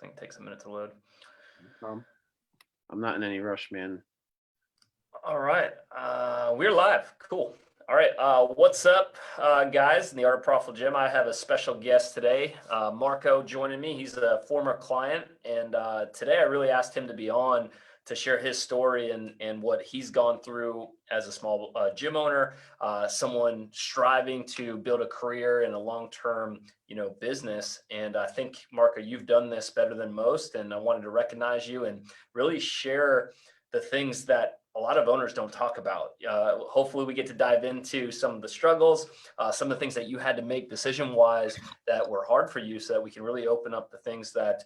thing takes a minute to load. I'm not in any rush, man. All right. We're live. Cool. All right. What's up, guys? In the Art of Profitable Gym, I have a special guest today, Marco, joining me. He's a former client, and today I really asked him to be on to share his story and what he's gone through as a small gym owner, someone striving to build a career in a long-term, business. And I think, Marco, you've done this better than most, and I wanted to recognize you and really share the things that a lot of owners don't talk about. Hopefully we get to dive into some of the struggles, some of the things that you had to make decision-wise that were hard for you, so that we can really open up the things that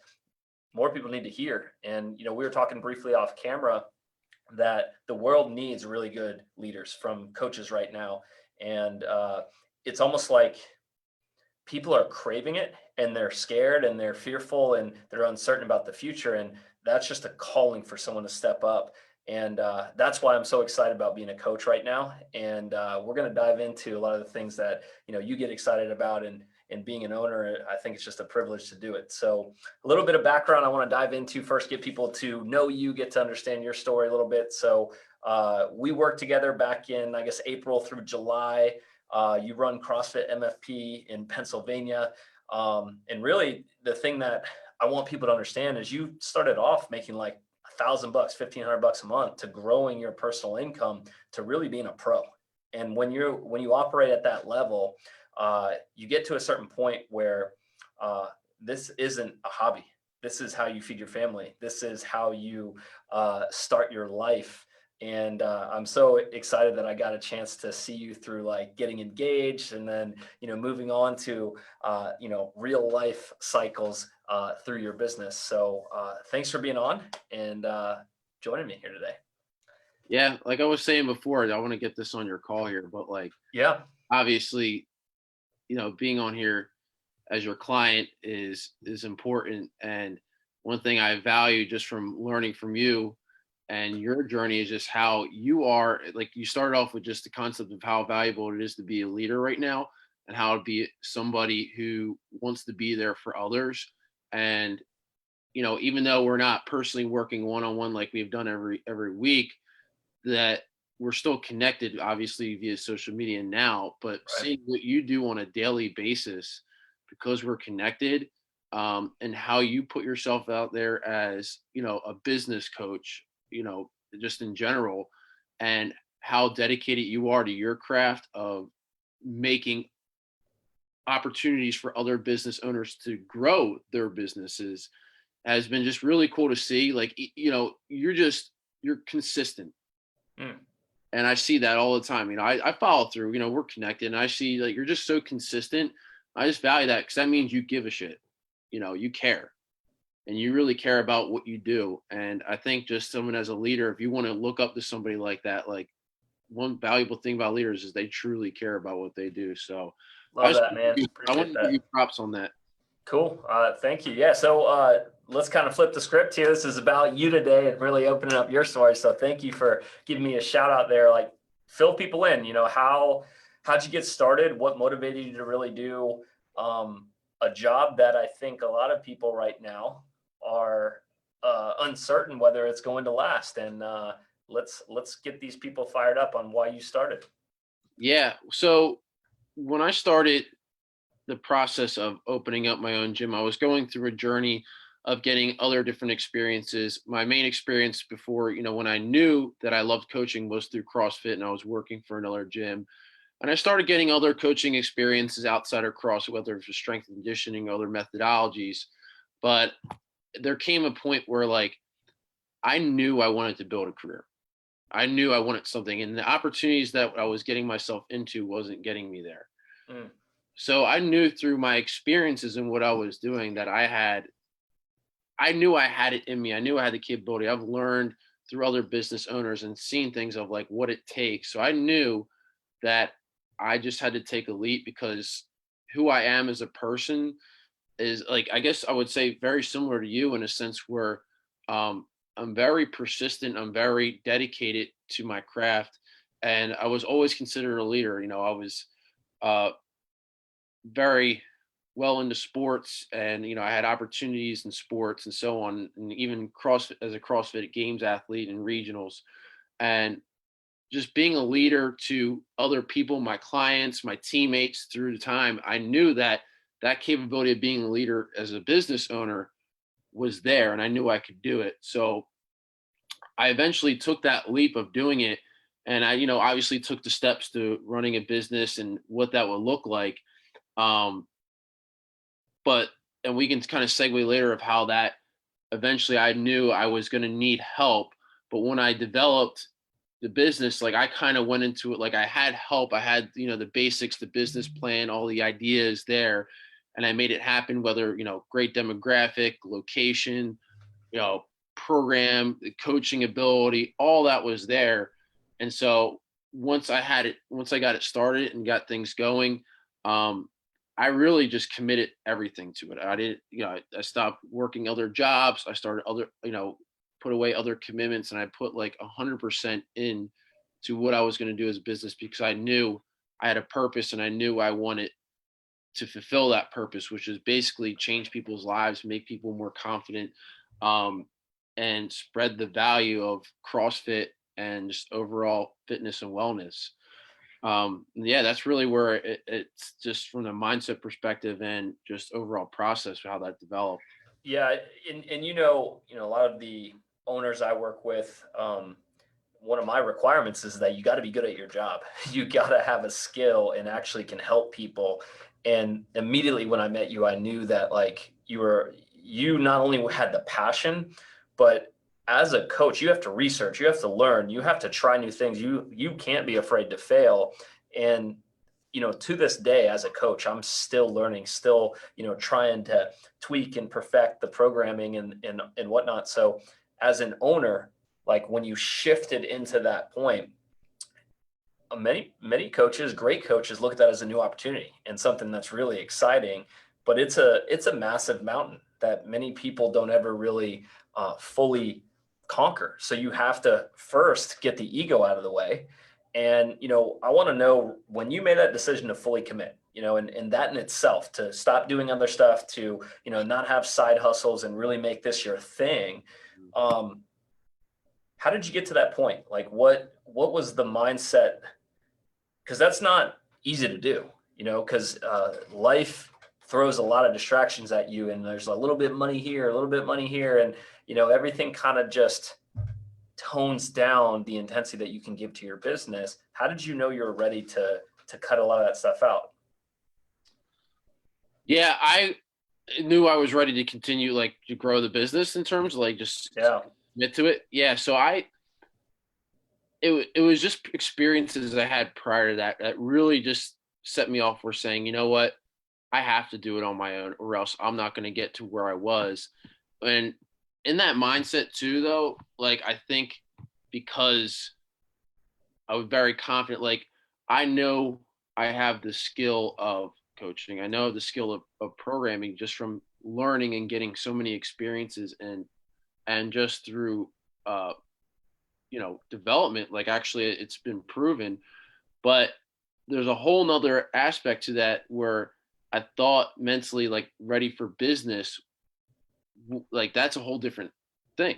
more people need to hear. And, we were talking briefly off camera that the world needs really good leaders from coaches right now. And it's almost like people are craving it, and they're scared and they're fearful and they're uncertain about the future. And that's just a calling for someone to step up. And that's why I'm so excited about being a coach right now. And we're going to dive into a lot of the things that, you get excited about. And being an owner, I think it's just a privilege to do it. So a little bit of background I want to dive into first, get people to know you, get to understand your story a little bit. So we worked together back in, I guess, April through July. You run CrossFit MFP in Pennsylvania. And really the thing that I want people to understand is you started off making like $1,000, $1,500 a month, to growing your personal income to really being a pro. And when you operate at that level, you get to a certain point where this isn't a hobby. This is how you feed your family. This is how you start your life. And I'm so excited that I got a chance to see you through like getting engaged, and then, moving on to, real life cycles through your business. So thanks for being on and joining me here today. Yeah, like I was saying before, I want to get this on your call here, but Yeah, obviously, being on here as your client is important. And one thing I value just from learning from you and your journey is just how you are, like you started off with just the concept of how valuable it is to be a leader right now, and how to be somebody who wants to be there for others. And even though we're not personally working one-on-one like we've done every week, that we're still connected, obviously via social media now, but right. seeing what you do on a daily basis, because we're connected, and how you put yourself out there as, a business coach, just in general, and how dedicated you are to your craft of making opportunities for other business owners to grow their businesses has been just really cool to see. Like, you're consistent. Mm. And I see that all the time. I follow through, we're connected, and I see like you're just so consistent. I just value that, because that means you give a shit, you care, and you really care about what you do. And I think just someone as a leader, if you want to look up to somebody like that, like one valuable thing about leaders is they truly care about what they do. So Love that, man. Appreciate I want to give you props on that. Cool. Thank you. Yeah. So let's kind of flip the script here. This is about you today and really opening up your story. So thank you for giving me a shout out there. Like, fill people in. How'd you get started? What motivated you to really do a job that I think a lot of people right now are uncertain whether it's going to last. And let's get these people fired up on why you started. Yeah. So when I started the process of opening up my own gym, I was going through a journey of getting other different experiences. My main experience before, when I knew that I loved coaching, was through CrossFit, and I was working for another gym. And I started getting other coaching experiences outside of CrossFit, whether it was strength and conditioning, other methodologies. But there came a point where I knew I wanted to build a career. I knew I wanted something, and the opportunities that I was getting myself into wasn't getting me there. Mm. So I knew through my experiences and what I was doing that I knew I had it in me. I knew I had the capability. I've learned through other business owners and seen things of like what it takes. So I knew that I just had to take a leap, because who I am as a person is, like, I guess I would say very similar to you in a sense where I'm very persistent. I'm very dedicated to my craft. And I was always considered a leader. I was very well into sports, and I had opportunities in sports and so on, and even CrossFit as a CrossFit Games athlete and regionals, and just being a leader to other people, my clients, my teammates through the time, I knew that that capability of being a leader as a business owner was there, and I knew I could do it. So I eventually took that leap of doing it, and I, obviously took the steps to running a business and what that would look like. Um, but and we can kind of segue later of how that eventually I knew I was going to need help. But when I developed the business, like I kind of went into it like I had help. I had, the basics, the business plan, all the ideas there, and I made it happen. Whether great demographic, location, you know, program, the coaching ability, all that was there. And so once I got it started and got things going, um, I really just committed everything to it. I didn't, I stopped working other jobs. I started put away other commitments, and I put like 100% in to what I was going to do as a business, because I knew I had a purpose and I knew I wanted to fulfill that purpose, which is basically change people's lives, make people more confident, um, and spread the value of CrossFit and just overall fitness and wellness. Yeah, that's really where it's just from the mindset perspective and just overall process how that developed. Yeah, and a lot of the owners I work with, one of my requirements is that you got to be good at your job. You got to have a skill and actually can help people. And immediately when I met you, I knew that like you not only had the passion, but as a coach, you have to research, you have to learn, you have to try new things. You can't be afraid to fail. And to this day as a coach, I'm still learning, still, trying to tweak and perfect the programming and whatnot. So as an owner, like when you shifted into that point, many coaches, great coaches, look at that as a new opportunity and something that's really exciting. But it's a massive mountain that many people don't ever really fully conquer. So you have to first get the ego out of the way. And I want to know when you made that decision to fully commit. And that in itself, to stop doing other stuff, to not have side hustles and really make this your thing. Um, how did you get to that point? Like what was the mindset? Because that's not easy to do, because life throws a lot of distractions at you, and there's a little bit money here, a little bit money here, and everything kind of just tones down the intensity that you can give to your business. How did you know you were ready to cut a lot of that stuff out? Yeah, I knew I was ready to continue like to grow the business in terms of like just Yeah. commit to it. Yeah, so it was just experiences I had prior to that that really just set me off for saying, you know what, I have to do it on my own, or else I'm not going to get to where I was. And in that mindset too, though, like I think because I was very confident, like I know I have the skill of coaching. I know the skill of programming just from learning and getting so many experiences and just through uh, development. Like actually it's been proven. But there's a whole nother aspect to that where I thought mentally like ready for business, like that's a whole different thing.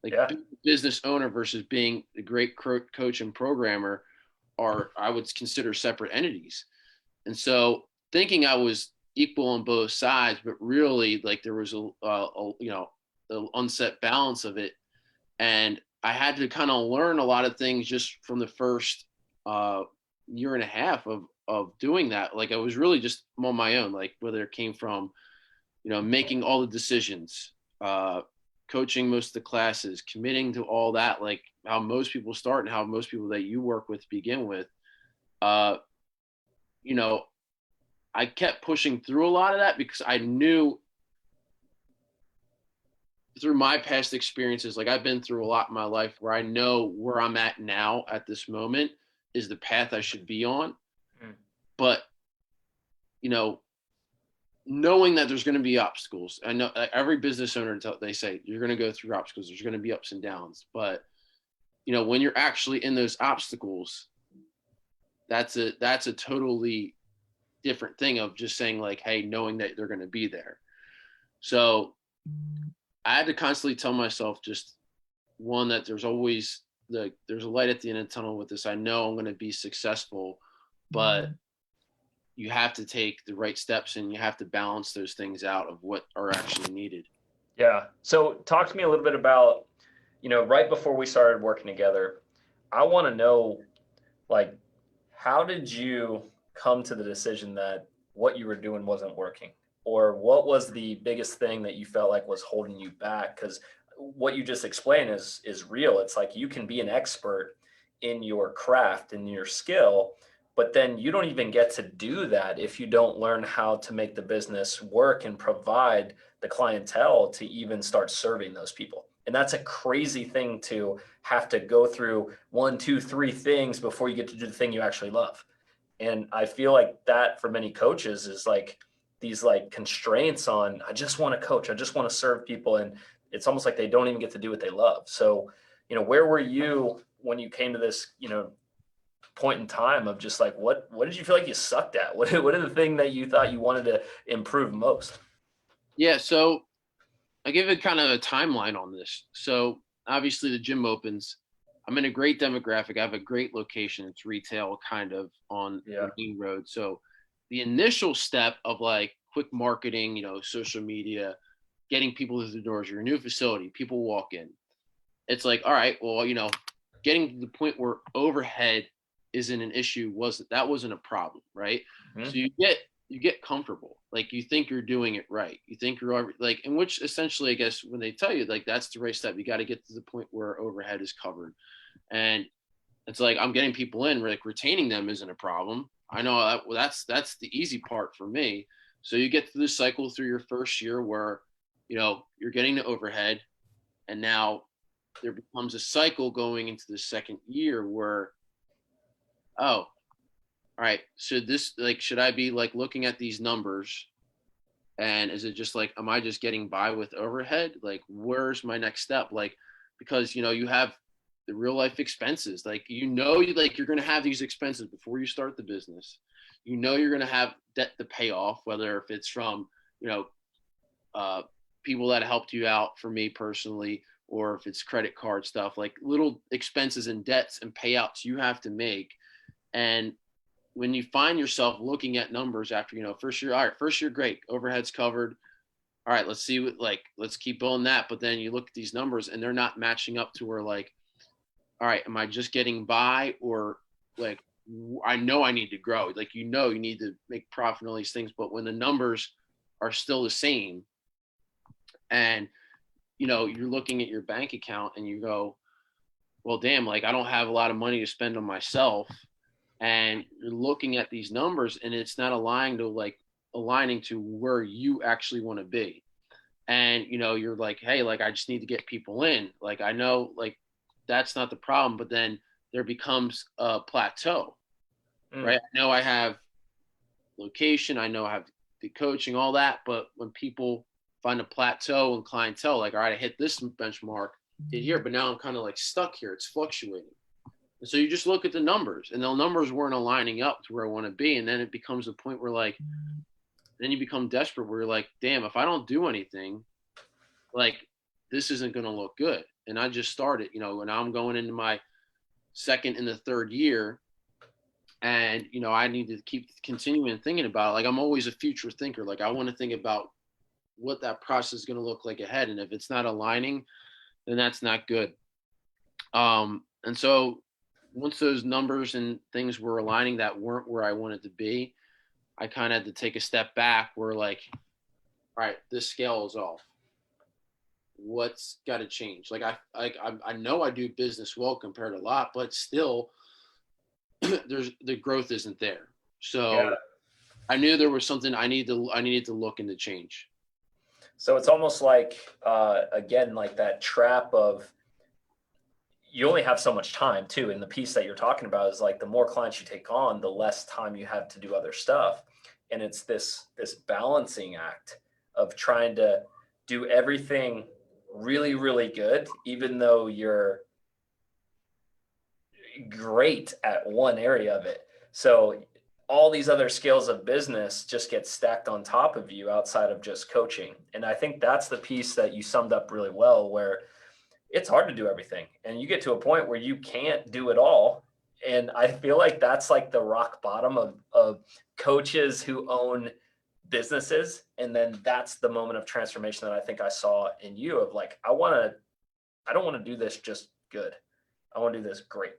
Like Yeah. being a business owner versus being a great coach and programmer are, I would consider, separate entities. And so thinking I was equal on both sides, but really like there was the unset balance of it. And I had to kind of learn a lot of things just from the first uh, year and a half of doing that. Like I was really just on my own, like whether it came from making all the decisions, uh, coaching most of the classes, committing to all that, like how most people start and how most people that you work with begin with. Uh, you know, I kept pushing through a lot of that because I knew through my past experiences, like I've been through a lot in my life where I know where I'm at now at this moment is the path I should be on. Mm. But, you know, knowing that there's going to be obstacles. I know every business owner, they say you're going to go through obstacles. There's going to be ups and downs. But, when you're actually in those obstacles, that's a totally different thing of just saying like, hey, knowing that they're going to be there. So I had to constantly tell myself just one, that there's always there's a light at the end of the tunnel with this. I know I'm going to be successful, but you have to take the right steps and you have to balance those things out of what are actually needed. Yeah. So talk to me a little bit about, right before we started working together, I want to know, like, how did you come to the decision that what you were doing wasn't working? Or what was the biggest thing that you felt like was holding you back? Because what you just explained is real. It's like you can be an expert in your craft and your skill, but then you don't even get to do that if you don't learn how to make the business work and provide the clientele to even start serving those people. And that's a crazy thing to have to go through one, two, three things before you get to do the thing you actually love. And I feel like that for many coaches is like these like constraints on, I just want to coach, I just want to serve people. And it's almost like they don't even get to do what they love. So, where were you when you came to this, point in time of just like, what did you feel like you sucked at? What are the thing that you thought you wanted to improve most? Yeah. So I give it kind of a timeline on this. So obviously the gym opens. I'm in a great demographic. I have a great location. It's retail kind of on Yeah. the main road. So the initial step of like quick marketing, social media, getting people through the doors, your new facility, people walk in. It's like, all right, well, getting to the point where overhead isn't an issue wasn't a problem, right? Mm-hmm. So you get comfortable, like you think you're doing it right, you think you're like, and which essentially, I guess, when they tell you like that's the right step, you got to get to the point where overhead is covered, and it's like I'm getting people in, like retaining them isn't a problem. I know that, well, that's the easy part for me. So you get through the cycle through your first year where you're getting the overhead, and now there becomes a cycle going into the second year where, oh, all right, should this like should I be like looking at these numbers, and is it just like, am I just getting by with overhead? Like where's my next step? Like, because you have the real life expenses, like like you're going to have these expenses before you start the business. You're going to have debt to pay off, whether if it's from you know uh, people that helped you out, for me personally, or if it's credit card stuff, like little expenses and debts and payouts you have to make. And when you find yourself looking at numbers after, first year, all right, first year, great, overhead's covered. All right, let's see let's keep building that. But then you look at these numbers and they're not matching up to where like, all right, am I just getting by, or like, I know I need to grow. Like, you need to make profit and all these things. But when the numbers are still the same, and you're looking at your bank account and you go, well, damn, like I don't have a lot of money to spend on myself. And you're looking at these numbers and it's not aligning to where you actually want to be. And you're like, hey, like I just need to get people in. Like I know like that's not the problem, but then there becomes a plateau, right? I know I have location, I know I have the coaching, all that, but when people find a plateau and clientele, like, all right, I hit this benchmark here, but now I'm kind of like stuck here. It's fluctuating. And so you just look at the numbers, and the numbers weren't aligning up to where I want to be. And then it becomes a point where like, then you become desperate where you're like, damn, if I don't do anything, like this isn't going to look good. And I just started, and I'm going into my second and the third year. And, I need to keep continuing thinking about it. Like I'm always a future thinker. Like I want to think about what that process is going to look like ahead. And if it's not aligning, then that's not good. And so once those numbers and things were aligning that weren't where I wanted to be, I kind of had to take a step back where like, all right, this scale is off. What's got to change? Like I know I do business well compared to a lot, but still the growth isn't there. So Yeah. I knew there was something I needed to look into change. So it's almost like, again, like that trap of you only have so much time too. And the piece that you're talking about is like the more clients you take on, the less time you have to do other stuff. And it's this balancing act of trying to do everything really, really good, even though you're great at one area of it. So all these other skills of business just get stacked on top of you outside of just coaching. And I think that's the piece that you summed up really well, where it's hard to do everything. And you get to a point where you can't do it all. And I feel like that's like the rock bottom of coaches who own businesses. And then that's the moment of transformation that I think I saw in you of like, I don't want to do this just good. I want to do this great.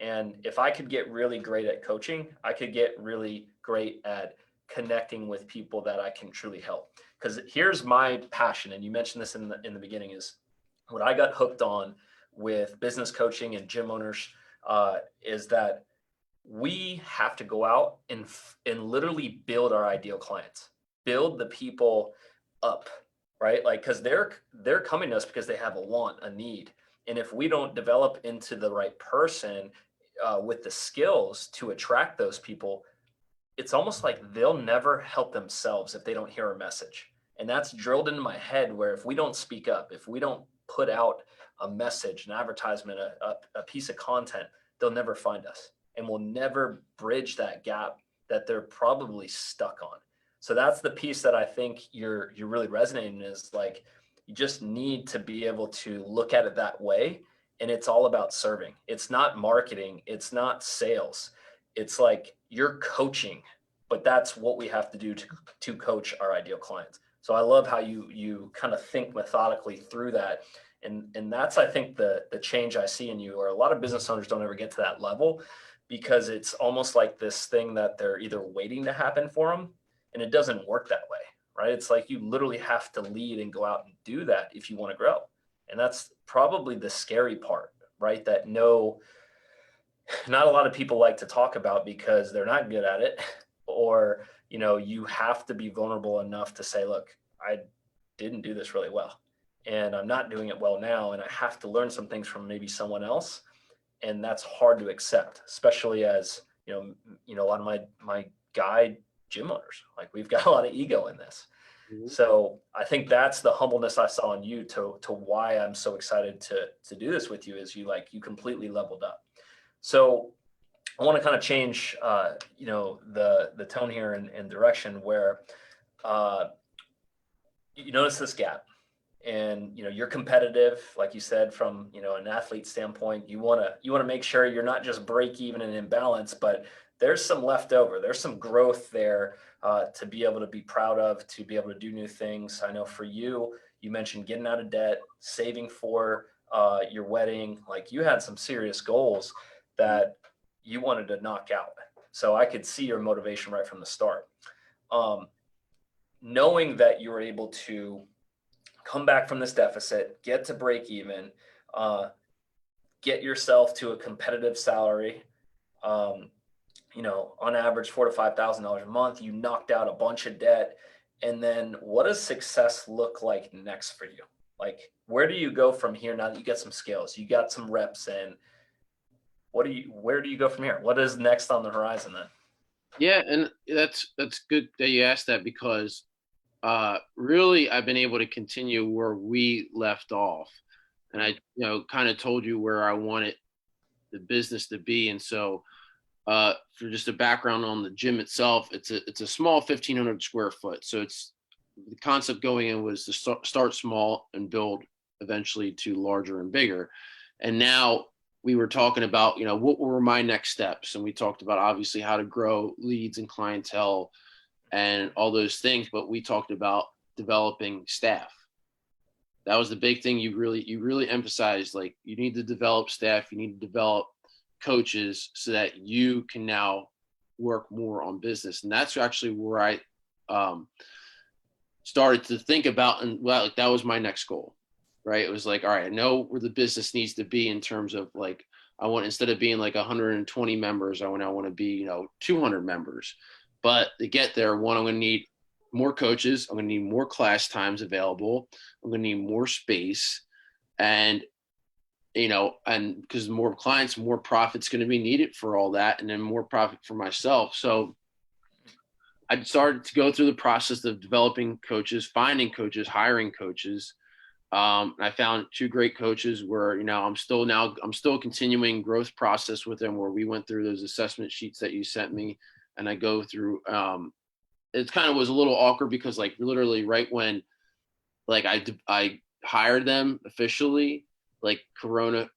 And if I could get really great at coaching, I could get really great at connecting with people that I can truly help. Because here's my passion, and you mentioned this in the beginning, is what I got hooked on with business coaching and gym owners is that we have to go out and literally build our ideal clients, build the people up, right? Like, because they're coming to us because they have a want, a need, and if we don't develop into the right person with the skills to attract those people, it's almost like they'll never help themselves if they don't hear a message. And that's drilled into my head where if we don't speak up, if we don't put out a message, an advertisement, a piece of content, they'll never find us and we'll never bridge that gap that they're probably stuck on. So that's the piece that I think you're really resonating is like, you just need to be able to look at it that way. And it's all about serving. It's not marketing. It's not sales. It's like you're coaching, but that's what we have to do to coach our ideal clients. So I love how you kind of think methodically through that. And that's, I think, the change I see in you, or a lot of business owners don't ever get to that level because it's almost like this thing that they're either waiting to happen for them, and it doesn't work that way, right? It's like you literally have to lead and go out and do that if you want to grow. And that's probably the scary part, right? That not a lot of people like to talk about because they're not good at it, or, you have to be vulnerable enough to say, look, I didn't do this really well and I'm not doing it well now. And I have to learn some things from maybe someone else. And that's hard to accept, especially as, a lot of my guy gym owners, like we've got a lot of ego in this. Mhm. So I think that's the humbleness I saw in you to why I'm so excited to do this with you is you completely leveled up. So I want to kind of change, the tone here and direction where you notice this gap and, you're competitive, like you said, from, an athlete standpoint, you want to make sure you're not just break even and imbalance, but there's some leftover, there's some growth there to be able to be proud of, to be able to do new things. I know for you, you mentioned getting out of debt, saving for your wedding, like you had some serious goals that you wanted to knock out. So I could see your motivation right from the start. Knowing that you were able to come back from this deficit, get to break even, get yourself to a competitive salary, on average $4,000 to $5,000 a month, you knocked out a bunch of debt. And then what does success look like next for you? Like, where do you go from here now that you get some skills, you got some reps in? Where do you go from here? What is next on the horizon then? Yeah, and that's good that you asked that because really I've been able to continue where we left off, and I kind of told you where I wanted the business to be, and so for just a background on the gym itself, it's a small 1,500 square foot, so it's the concept going in was to start small and build eventually to larger and bigger, and now we were talking about, what were my next steps? And we talked about obviously how to grow leads and clientele and all those things, but we talked about developing staff. That was the big thing you really emphasized. Like, you need to develop staff, you need to develop coaches so that you can now work more on business. And that's actually where I started to think about, and well, like, that was my next goal. Right. It was like, all right, I know where the business needs to be in terms of like, I want, instead of being like 120 members, I want to be, 200 members. But to get there, one, I'm going to need more coaches. I'm going to need more class times available. I'm going to need more space. And, and because more clients, more profit's going to be needed for all that. And then more profit for myself. So I started to go through the process of developing coaches, finding coaches, hiring coaches. I found two great coaches where, I'm still continuing growth process with them, where we went through those assessment sheets that you sent me. and I go through. It kind of was a little awkward because like literally right when like I hired them officially, like coronavirus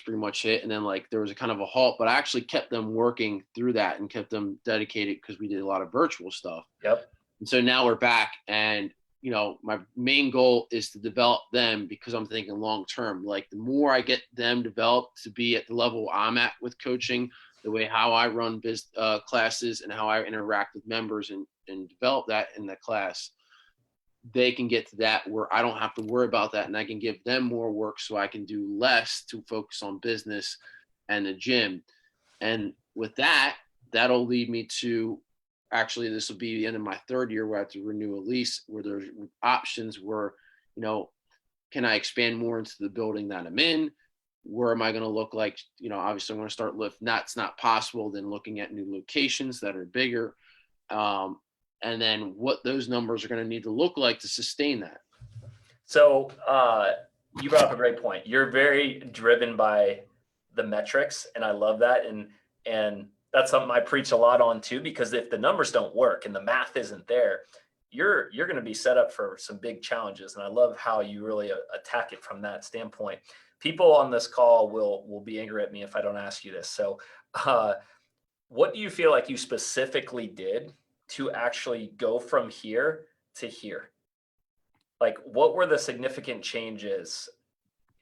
pretty much hit, and then like there was a kind of a halt. But I actually kept them working through that and kept them dedicated because we did a lot of virtual stuff. Yep. And so now we're back, and my main goal is to develop them because I'm thinking long term. Like the more I get them developed to be at the level I'm at with coaching, the way how I run classes and how I interact with members and develop that in the class, they can get to that where I don't have to worry about that, and I can give them more work so I can do less to focus on business and the gym. And with that, that'll lead me to actually this will be the end of my third year where I have to renew a lease where there's options where, can I expand more into the building that I'm in? Where am I going to look like? Obviously I'm going to start that's not possible. Then looking at new locations that are bigger. And then what those numbers are going to need to look like to sustain that. So you brought up a great point. You're very driven by the metrics, and I love that. And that's something I preach a lot on too, because if the numbers don't work and the math isn't there, you're going to be set up for some big challenges. And I love how you really attack it from that standpoint. People on this call will be angry at me if I don't ask you this. So what do you feel like you specifically did to actually go from here to here? Like, what were the significant changes?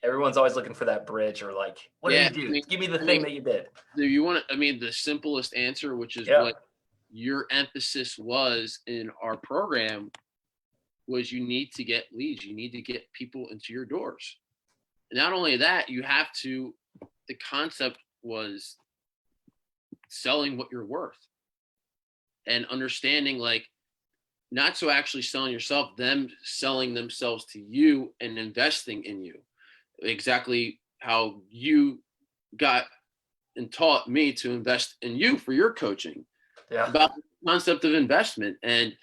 Everyone's always looking for that bridge, or like, what did you do? Give me the thing that you did. Do you want to, the simplest answer, which is what your emphasis was in our program, was you need to get leads. You need to get people into your doors. Not only that, the concept was selling what you're worth and understanding, like, not so actually selling yourself, them selling themselves to you and investing in you. Exactly how you got and taught me to invest in you for your coaching. Yeah. About the concept of investment. And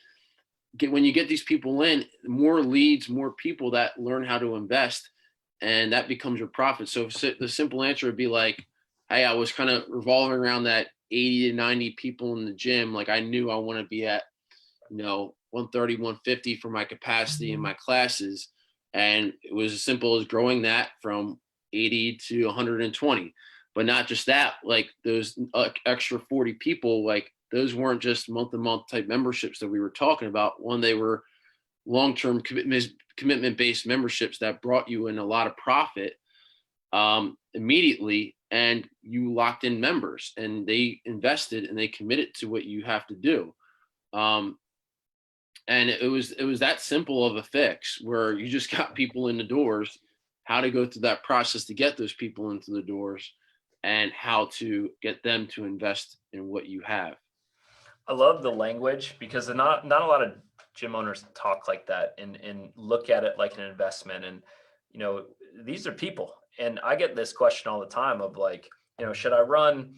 when you get these people in, more leads, more people that learn how to invest, and that becomes your profit. So the simple answer would be like, hey, I was kind of revolving around that 80 to 90 people in the gym. Like I knew I want to be at, 130, 150 for my capacity in my classes. And it was as simple as growing that from 80 to 120. But not just that, like those extra 40 people, like those weren't just month-to-month type memberships that we were talking about. One, they were long-term commitment-based memberships that brought you in a lot of profit immediately, and you locked in members, and they invested and they committed to what you have to do. And it was that simple of a fix where you just got people in the doors, how to go through that process to get those people into the doors, and how to get them to invest in what you have. I love the language because not a lot of gym owners talk like that and look at it like an investment. And, these are people. And I get this question all the time of like, should I run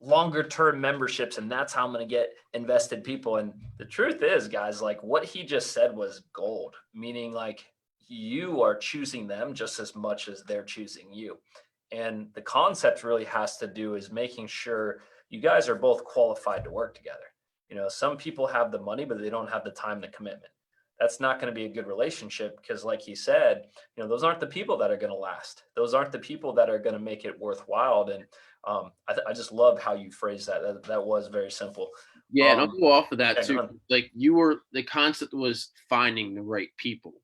longer term memberships, and that's how I'm going to get invested people? And the truth is, guys, like what he just said was gold, meaning like you are choosing them just as much as they're choosing you. And the concept really has to do is making sure you guys are both qualified to work together. Some people have the money, but they don't have the time, the commitment. That's not going to be a good relationship because, like he said, those aren't the people that are going to last. Those aren't the people that are going to make it worthwhile. And I just love how you phrased that. That was very simple. Yeah, and I'll go off of that too. On. Like the concept was finding the right people.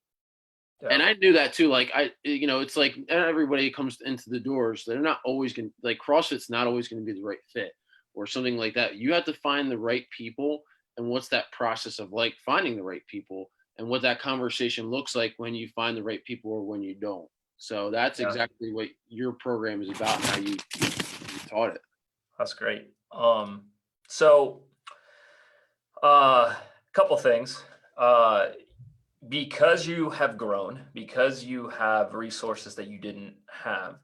Yeah. And I knew that too. Like it's like everybody comes into the doors. They're not always going to, like CrossFit's not always going to be the right fit or something like that. You have to find the right people. And what's that process of like finding the right people and what that conversation looks like when you find the right people or when you don't. So that's exactly what your program is about and how you taught it. That's great. So a couple things. Because you have grown, because you have resources that you didn't have,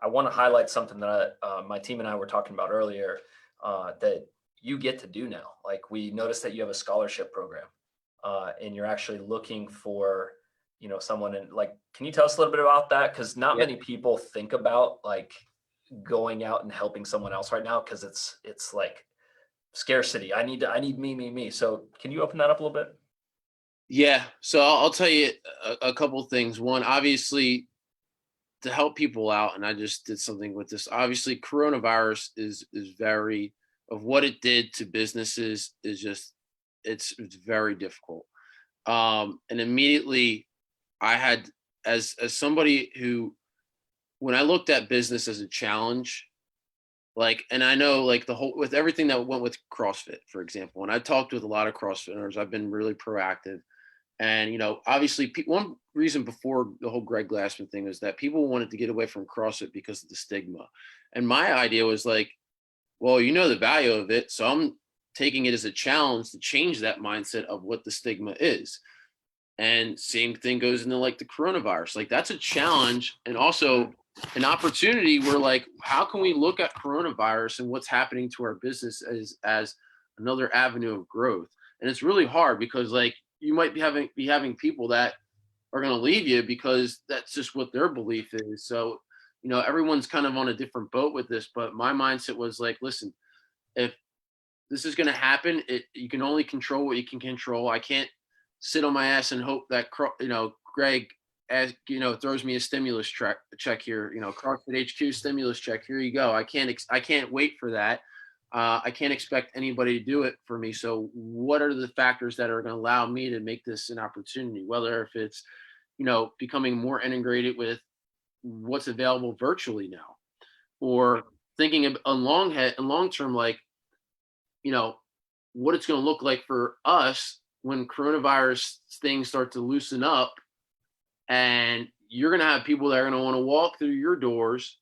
I want to highlight something that my team and I were talking about earlier that you get to do now. Like we noticed that you have a scholarship program and you're actually looking for, someone. And like, can you tell us a little bit about that? Because not many people think about like going out and helping someone else right now, because it's like scarcity. I need me. So can you open that up a little bit? Yeah. So I'll tell you a couple things. One, obviously, to help people out, and I just did something with this. Obviously, coronavirus is very of what it did to businesses is just it's very difficult. And immediately I had as somebody who when I looked at business as a challenge, like, and I know like the whole with everything that went with CrossFit, for example, and I talked with a lot of CrossFitters. I've been really proactive. And obviously, one reason before the whole Greg Glassman thing was that people wanted to get away from CrossFit because of the stigma. And my idea was like, well, the value of it, so I'm taking it as a challenge to change that mindset of what the stigma is. And same thing goes into like the coronavirus. Like that's a challenge and also an opportunity where like, how can we look at coronavirus and what's happening to our business as another avenue of growth? And it's really hard because like you might be having people that are going to leave you because that's just what their belief is. So, everyone's kind of on a different boat with this, but my mindset was like, listen, if this is going to happen, you can only control what you can control. I can't sit on my ass and hope that Greg as throws me a stimulus check here, CrossFit HQ stimulus check. Here you go. I can't wait for that. I can't expect anybody to do it for me. So what are the factors that are going to allow me to make this an opportunity? Whether if it's becoming more integrated with what's available virtually now, or thinking of a long term, like what it's going to look like for us when coronavirus things start to loosen up, and you're going to have people that are going to want to walk through your doors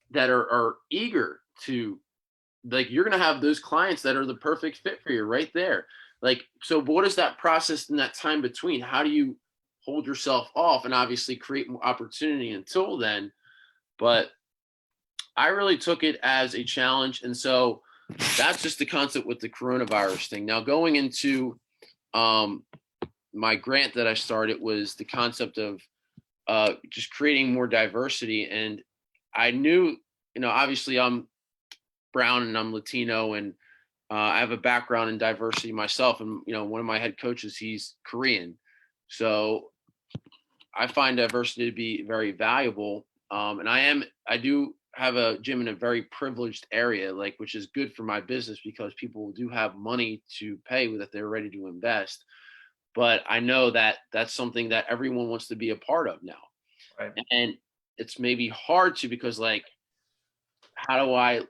that are eager to, like, you're going to have those clients that are the perfect fit for you right there. Like, so what is that process in that time between? How do you hold yourself off and obviously create more opportunity until then? But I really took it as a challenge. And so that's just the concept with the coronavirus thing. Now, going into um, my grant that I started was the concept of just creating more diversity. And I knew, obviously I'm brown and I'm Latino, and I have a background in diversity myself. And, one of my head coaches, he's Korean. So I find diversity to be very valuable. And I do have a gym in a very privileged area, like, which is good for my business because people do have money to pay with if they're ready to invest. But I know that that's something that everyone wants to be a part of now. Right. And it's maybe hard to, because like, how do I,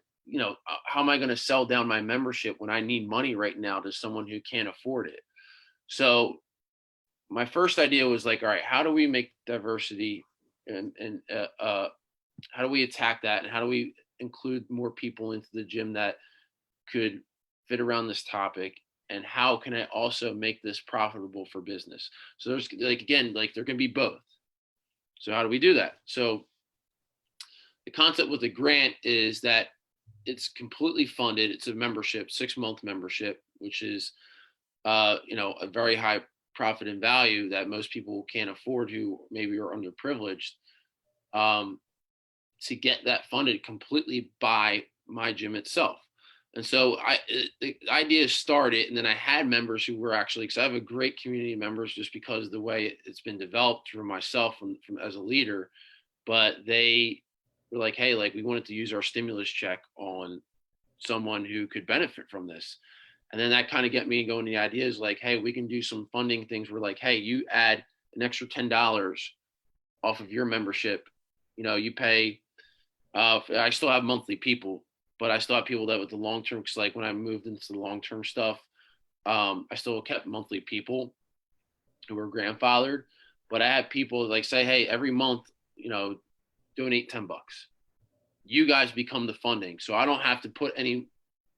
how am I going to sell down my membership when I need money right now to someone who can't afford it? So my first idea was like, all right, how do we make diversity and how do we attack that? And how do we include more people into the gym that could fit around this topic? And how can I also make this profitable for business? So there's like, again, like there can be both. So how do we do that? So the concept with the grant is that it's completely funded. It's a membership, 6-month membership, which is, a very high profit and value that most people can't afford who maybe are underprivileged, to get that funded completely by my gym itself. And so the idea started, and then I had members who were actually, because I have a great community of members just because of the way it's been developed for myself from as a leader, but they were like, hey, like we wanted to use our stimulus check on someone who could benefit from this. And then that kind of get me going. The idea is like, hey, we can do some funding things where like, hey, you add an extra $10 off of your membership. You pay, I still have monthly people, but I still have people that with the long term, because like when I moved into the long term stuff, I still kept monthly people who were grandfathered, but I had people like say, hey, every month, donate $10. You guys become the funding. So I don't have to put any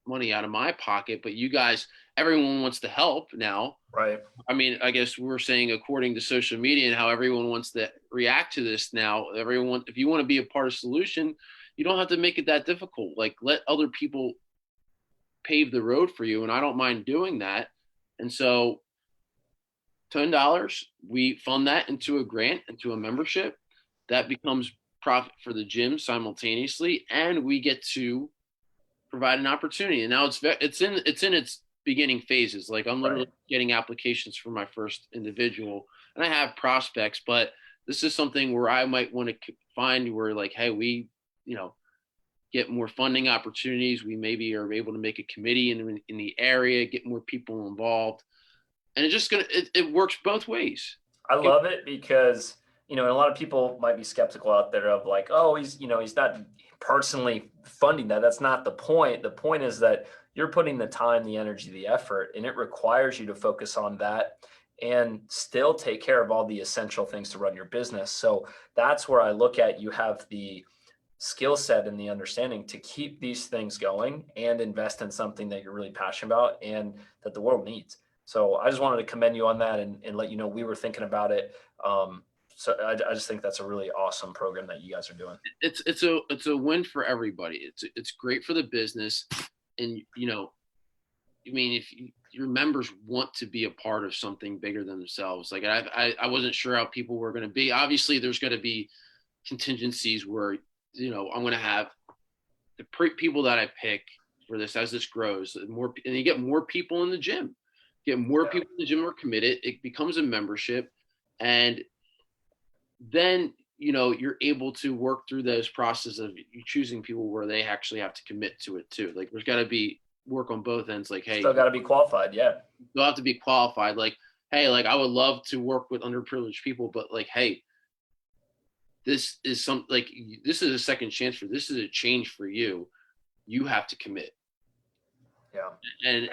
money out of my pocket, but you guys, everyone wants to help now. Right. I mean, I guess we're saying according to social media and how everyone wants to react to this now, everyone, if you want to be a part of the solution, you don't have to make it that difficult. Like let other people pave the road for you. And I don't mind doing that. And so $10, we fund that into a grant, into a membership that becomes profit for the gym simultaneously. And we get to provide an opportunity. And now it's in its beginning phases. Like I'm Right. literally getting applications for my first individual, and I have prospects, but this is something where I might want to find where like, hey, we, you know, get more funding opportunities. We maybe are able to make a committee in the area, get more people involved, and it works both ways. I love it because, and a lot of people might be skeptical out there of like, oh, he's not personally funding that. That's not the point. The point is that you're putting the time, the energy, the effort, and it requires you to focus on that and still take care of all the essential things to run your business. So that's where I look at you have the skill set and the understanding to keep these things going and invest in something that you're really passionate about and that the world needs. So I just wanted to commend you on that and let you know we were thinking about it. So I just think that's a really awesome program that you guys are doing. It's a win for everybody. It's great for the business, and I mean, if your members want to be a part of something bigger than themselves, like I wasn't sure how people were going to be. Obviously, there's going to be contingencies where I'm going to have the people that I pick for this as this grows more, and you get more people in the gym, get more Yeah. people in the gym are committed. It becomes a membership, and then you're able to work through those process of you choosing people where they actually have to commit to it too. Like there's got to be work on both ends. Like, hey, Still got to be qualified. Yeah. you'll have to be qualified. Like, hey, like I would love to work with underprivileged people, but like, hey, this is a second chance for this is a change for you. You have to commit. Yeah. And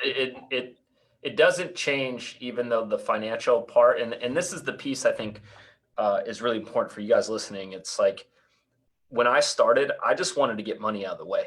It doesn't change even though the financial part and this is the piece I think is really important for you guys listening. It's like when I started, I just wanted to get money out of the way.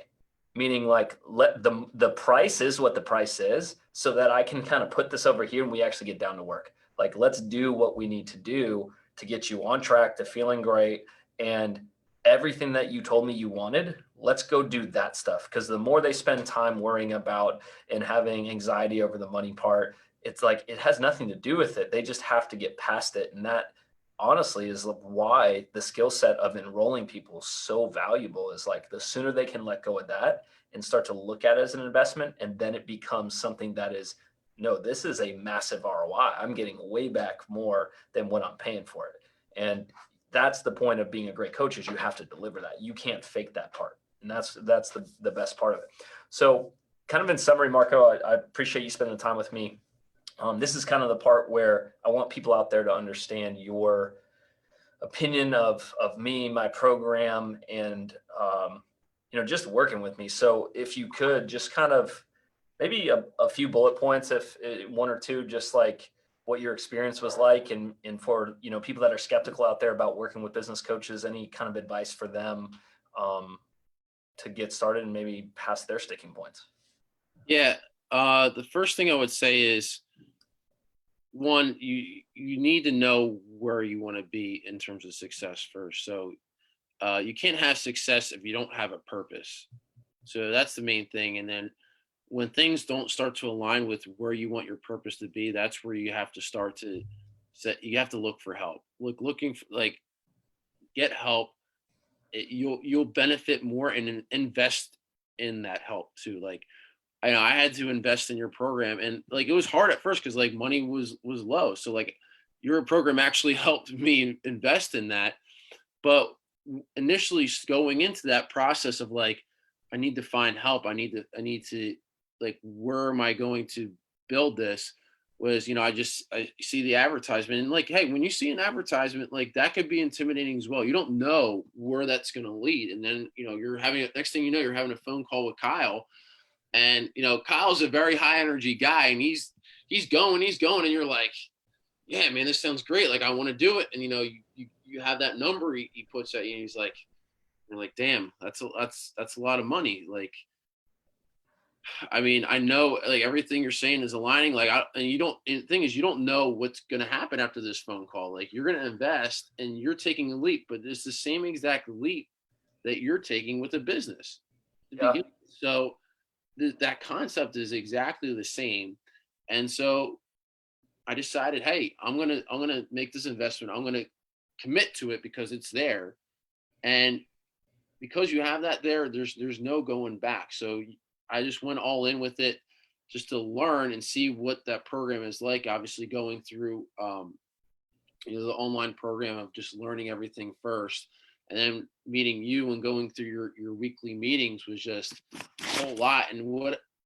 Meaning like let the price is what the price is so that I can kind of put this over here and we actually get down to work. Like let's do what we need to do to get you on track to feeling great and everything that you told me you wanted, let's go do that stuff. Because the more they spend time worrying about and having anxiety over the money part, it's like it has nothing to do with it. They just have to get past it. And that honestly is why the skill set of enrolling people is so valuable is like the sooner they can let go of that and start to look at it as an investment and then it becomes something that is no, this is a massive ROI. I'm getting way back more than what I'm paying for it. And that's the point of being a great coach is you have to deliver that. You can't fake that part. And that's the best part of it. So kind of in summary, Marco, I appreciate you spending the time with me. This is kind of the part where I want people out there to understand your opinion of me, my program, and just working with me. So if you could just kind of maybe a few bullet points, if one or two, just like what your experience was like, and for people that are skeptical out there about working with business coaches, any kind of advice for them um, to get started and maybe pass their sticking points. yeah, the first thing I would say is one, you need to know where you want to be in terms of success first. So you can't have success if you don't have a purpose. So that's the main thing. And then when things don't start to align with where you want your purpose to be, that's where you have to start to you have to look for help. Looking for like get help. You'll benefit more and invest in that help too. Like I know I had to invest in your program, and like it was hard at first because like money was low. So like your program actually helped me invest in that. But initially going into that process of like I need to find help. I need to like where am I going to build this was I see the advertisement and like hey when you see an advertisement like that could be intimidating as well. You don't know where that's going to lead, and then you're having next thing you know you're having a phone call with Kyle, and Kyle's a very high energy guy, and he's going, and you're like, yeah, man, this sounds great. Like I want to do it, and you have that number he puts at you, and he's like, you're like, damn, that's a lot of money. Like, I mean, I know like everything you're saying is aligning. Like, and you don't. And the thing is, you don't know what's going to happen after this phone call. Like, you're going to invest, and you're taking a leap, but it's the same exact leap that you're taking with a business. Yeah. So that concept is exactly the same, and so I decided, hey, I'm gonna make this investment. I'm gonna commit to it because it's there, and because you have that there, there's no going back. So I just went all in with it just to learn and see what that program is like. Obviously going through, the online program of just learning everything first, and then meeting you and going through your weekly meetings was just a whole lot. And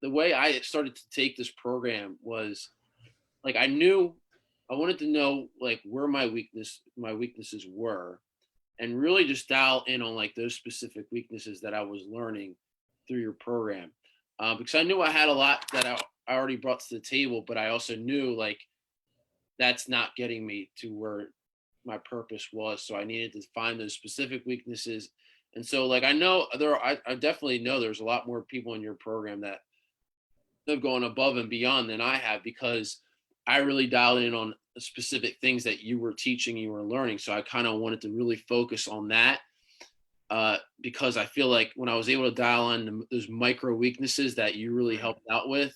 the way I started to take this program was like, I wanted to know like where my weaknesses were, and really just dial in on like those specific weaknesses that I was learning through your program. Because I knew I had a lot that I already brought to the table, but I also knew like that's not getting me to where my purpose was. So I needed to find those specific weaknesses. And so like I definitely know there's a lot more people in your program that have gone above and beyond than I have, because I really dialed in on specific things that you were teaching, you were learning. So I kind of wanted to really focus on that, because I feel like when I was able to dial on those micro weaknesses that you really helped out with,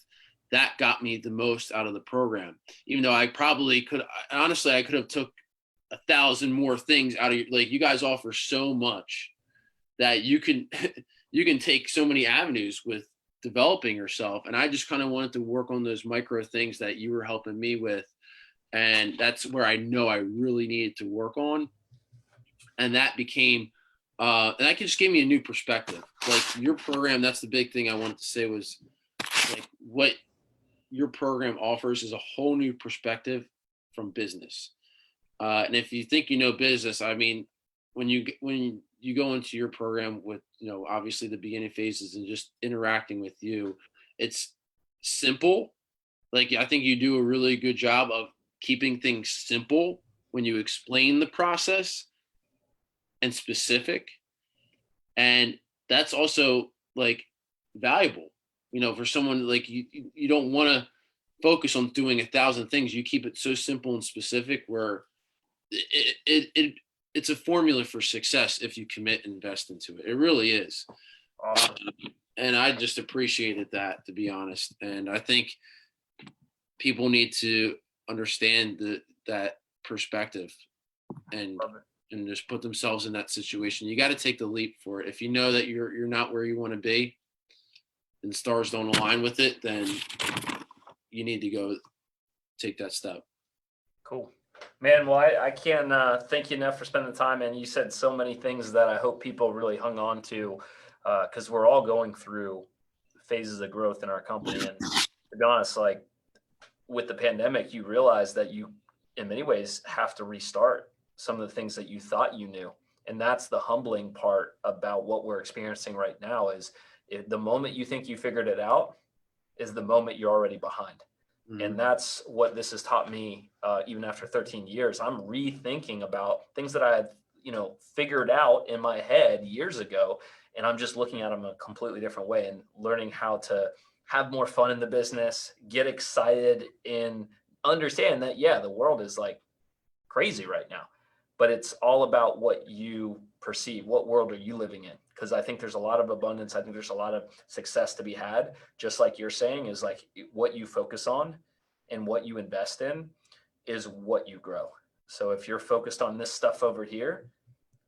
that got me the most out of the program. Even though I probably could, honestly, I could have took 1,000 more things out of you. Like, you guys offer so much that you can you can take so many avenues with developing yourself. And I just kind of wanted to work on those micro things that you were helping me with. And that's where I know I really needed to work on. And that became, and that just gave me a new perspective. Like your program, that's the big thing I wanted to say was like what your program offers is a whole new perspective from business. And if you think you know business, I mean, when you go into your program with, obviously the beginning phases and just interacting with you, it's simple. Like, I think you do a really good job of keeping things simple when you explain the process and specific. And that's also like valuable, for someone like you don't want to focus on doing 1,000 things. You keep it so simple and specific where it's a formula for success if you commit and invest into it. It really is. Awesome. And I just appreciated that, to be honest. And I think people need to understand that perspective and just put themselves in that situation. You got to take the leap for it. If you know that you're not where you want to be and stars don't align with it, then you need to go take that step. Cool. Man, well, I can't thank you enough for spending the time. And you said so many things that I hope people really hung on to, because we're all going through phases of growth in our company. And to be honest, like with the pandemic, you realize that you, in many ways, have to restart some of the things that you thought you knew. And that's the humbling part about what we're experiencing right now is the moment you think you figured it out is the moment you're already behind. Mm-hmm. And that's what this has taught me, even after 13 years. I'm rethinking about things that I had, figured out in my head years ago. And I'm just looking at them a completely different way and learning how to have more fun in the business, get excited, and understand that, yeah, the world is like crazy right now, but it's all about what you perceive. What world are you living in? Because I think there's a lot of abundance. I think there's a lot of success to be had. Just like you're saying, is like what you focus on and what you invest in is what you grow. So if you're focused on this stuff over here,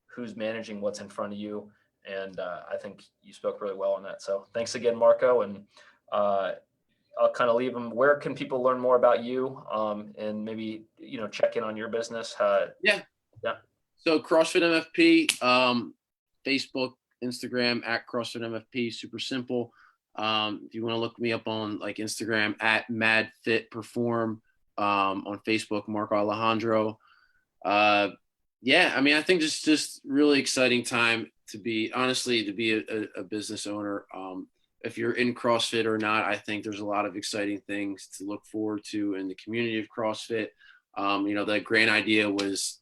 who's managing what's in front of you? And I think you spoke really well on that. So thanks again, Marco. And I'll kind of leave them. Where can people learn more about you, and maybe, check in on your business? Yeah. So CrossFit MFP, Facebook, Instagram at CrossFit MFP, super simple. If you want to look me up on like Instagram at MadFitPerform, on Facebook, Marco Alejandro. Yeah, I mean, I think it's just really exciting time to be a business owner. If you're in CrossFit or not, I think there's a lot of exciting things to look forward to in the community of CrossFit. The grand idea was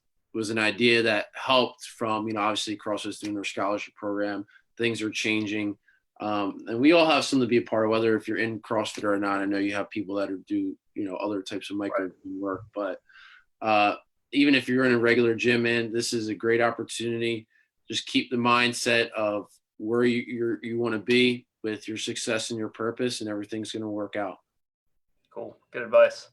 an idea that helped from, obviously CrossFit's doing their scholarship program. Things are changing. And we all have something to be a part of, whether if you're in CrossFit or not. I know you have people that do, other types of micro work, but even if you're in a regular gym, man, this is a great opportunity. Just keep the mindset of where you want to be with your success and your purpose, and everything's going to work out. Cool. Good advice.